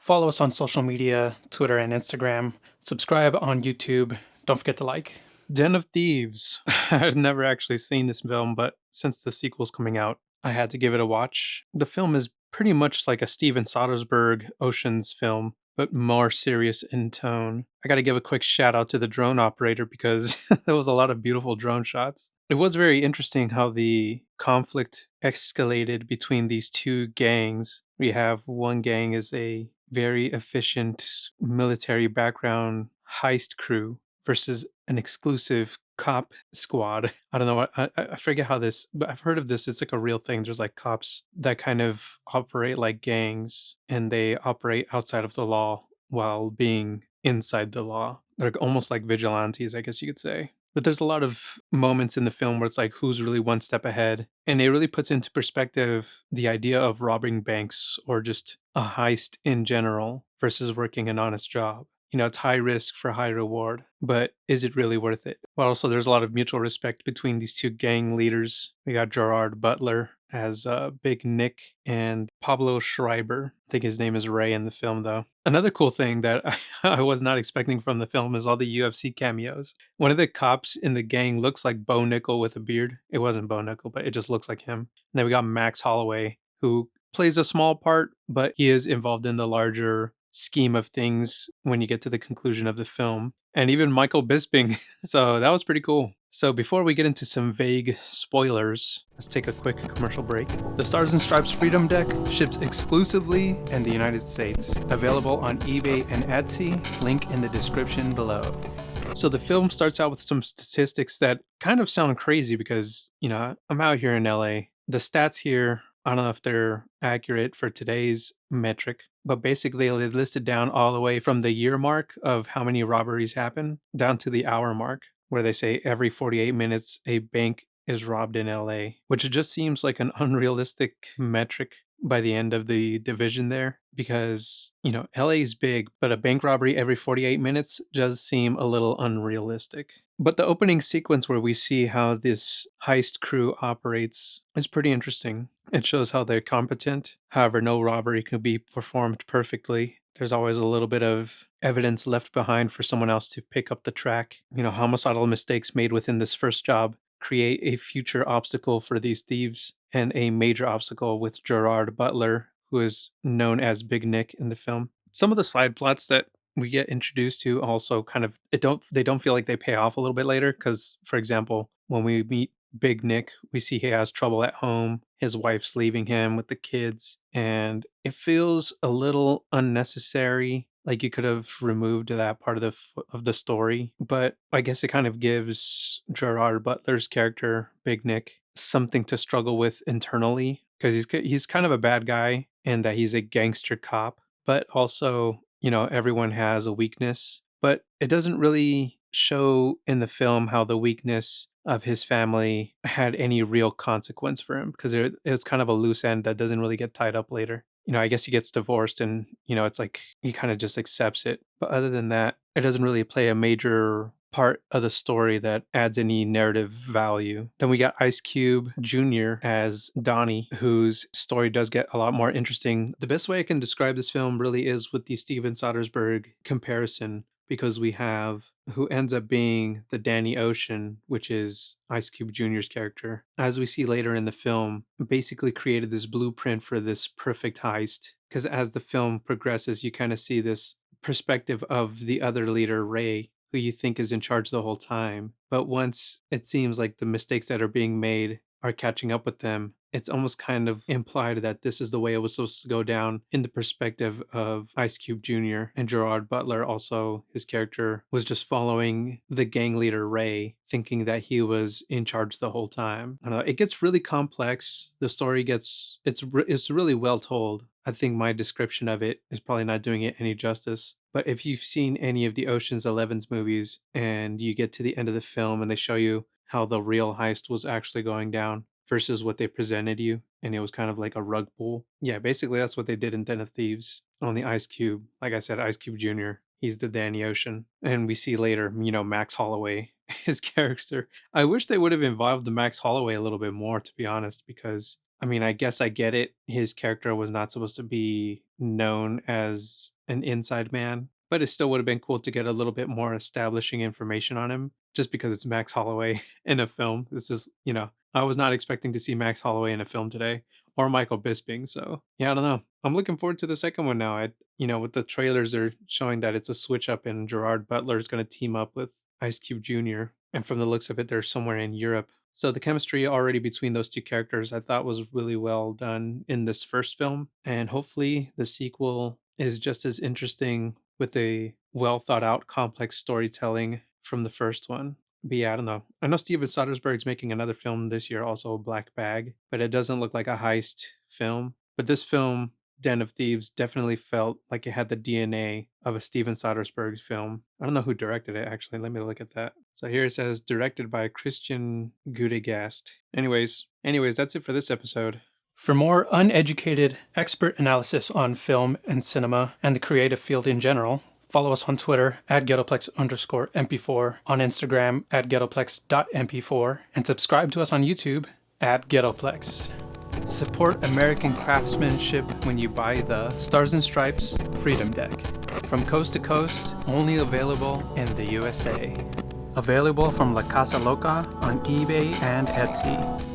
Follow us on social media, Twitter and Instagram. Subscribe on YouTube. Don't forget to like. Den of Thieves. I've never actually seen this film, but since the sequel's coming out, I had to give it a watch. The film is pretty much like a Steven Soderbergh Ocean's film, but more serious in tone. I got to give a quick shout out to the drone operator because there was a lot of beautiful drone shots. It was very interesting how the conflict escalated between these two gangs. We have one gang is a very efficient military background heist crew versus an exclusive cop squad. I don't know what I forget how this, but I've heard of this. It's like a real thing. There's like cops that kind of operate like gangs, and they operate outside of the law while being inside the law. They're almost like vigilantes, I guess you could say. But there's a lot of moments in the film where it's like who's really one step ahead, and it really puts into perspective the idea of robbing banks or just a heist in general versus working an honest job. It's high risk for high reward, but is it really worth it? Well, also, there's a lot of mutual respect between these two gang leaders. We got Gerard Butler as Big Nick and Pablo Schreiber. I think his name is Ray in the film, though. Another cool thing that I was not expecting from the film is all the UFC cameos. One of the cops in the gang looks like Bo Nickel with a beard. It wasn't Bo Nickel, but it just looks like him. And then we got Max Holloway, who plays a small part, but he is involved in the larger scheme of things when you get to the conclusion of the film. And even Michael Bisping. So that was pretty cool. So before we get into some vague spoilers, let's take a quick commercial break. The Stars and Stripes Freedom Deck ships exclusively in the United States. Available on eBay and Etsy. Link in the description below. So the film starts out with some statistics that kind of sound crazy because, I'm out here in LA. The stats here, I don't know if they're accurate for today's metric, but basically they listed down all the way from the year mark of how many robberies happen down to the hour mark, where they say every 48 minutes a bank is robbed in LA, which just seems like an unrealistic metric by the end of the division there because, LA is big, but a bank robbery every 48 minutes does seem a little unrealistic. But the opening sequence where we see how this heist crew operates is pretty interesting. It shows how they're competent. However, no robbery can be performed perfectly. There's always a little bit of evidence left behind for someone else to pick up the track. Homicidal mistakes made within this first job create a future obstacle for these thieves and a major obstacle with Gerard Butler, who is known as Big Nick in the film. Some of the side plots that we get introduced to also kind of they don't feel like they pay off a little bit later because, for example, when we meet Big Nick, we see he has trouble at home. His wife's leaving him with the kids, and it feels a little unnecessary. Like you could have removed that part of the story, but I guess it kind of gives Gerard Butler's character, Big Nick, something to struggle with internally because he's kind of a bad guy and that he's a gangster cop, but also everyone has a weakness, but it doesn't really show in the film how the weakness of his family had any real consequence for him because it's kind of a loose end that doesn't really get tied up later. I guess he gets divorced and, it's like he kind of just accepts it. But other than that, it doesn't really play a major part of the story that adds any narrative value. Then we got Ice Cube Jr. as Donnie, whose story does get a lot more interesting. The best way I can describe this film really is with the Steven Soderbergh comparison because we have who ends up being the Danny Ocean, which is Ice Cube Jr.'s character, as we see later in the film, basically created this blueprint for this perfect heist. Because as the film progresses, you kind of see this perspective of the other leader, Ray, who you think is in charge the whole time. But once it seems like the mistakes that are being made are catching up with them, it's almost kind of implied that this is the way it was supposed to go down in the perspective of Ice Cube Jr. and Gerard Butler. Also, his character was just following the gang leader Ray, thinking that he was in charge the whole time. I don't know. It gets really complex. The story gets it's really well told. I think my description of it is probably not doing it any justice. But if you've seen any of the Ocean's 11's movies and you get to the end of the film and they show you how the real heist was actually going down versus what they presented you, and it was kind of like a rug pull. Yeah, basically that's what they did in Den of Thieves on the Ice Cube. Like I said, Ice Cube Jr. He's the Danny Ocean. And we see later, Max Holloway, his character. I wish they would have involved the Max Holloway a little bit more, to be honest, because I mean, I guess I get it. His character was not supposed to be known as an inside man, but it still would have been cool to get a little bit more establishing information on him just because it's Max Holloway in a film. This is, I was not expecting to see Max Holloway in a film today or Michael Bisping. So, yeah, I don't know. I'm looking forward to the second one now. With the trailers, they're showing that it's a switch up and Gerard Butler is going to team up with Ice Cube Jr. And from the looks of it, they're somewhere in Europe. So the chemistry already between those two characters I thought was really well done in this first film. And hopefully the sequel is just as interesting with a well thought out complex storytelling from the first one. But yeah, I don't know. I know Steven Soderbergh's making another film this year, also Black Bag, but it doesn't look like a heist film. But this film, Den of Thieves, definitely felt like it had the DNA of a Steven Soderbergh film. I don't know who directed it, actually. Let me look at that. So here it says directed by Christian Gudegast. Anyways, that's it for this episode. For more uneducated expert analysis on film and cinema and the creative field in general, follow us on Twitter at Ghettoplex_MP4, on Instagram at Ghettoplex.mp4, and subscribe to us on YouTube at Ghettoplex. Support American craftsmanship when you buy the Stars and Stripes Freedom Deck. From coast to coast, only available in the USA. Available from La Casa Loca on eBay and Etsy.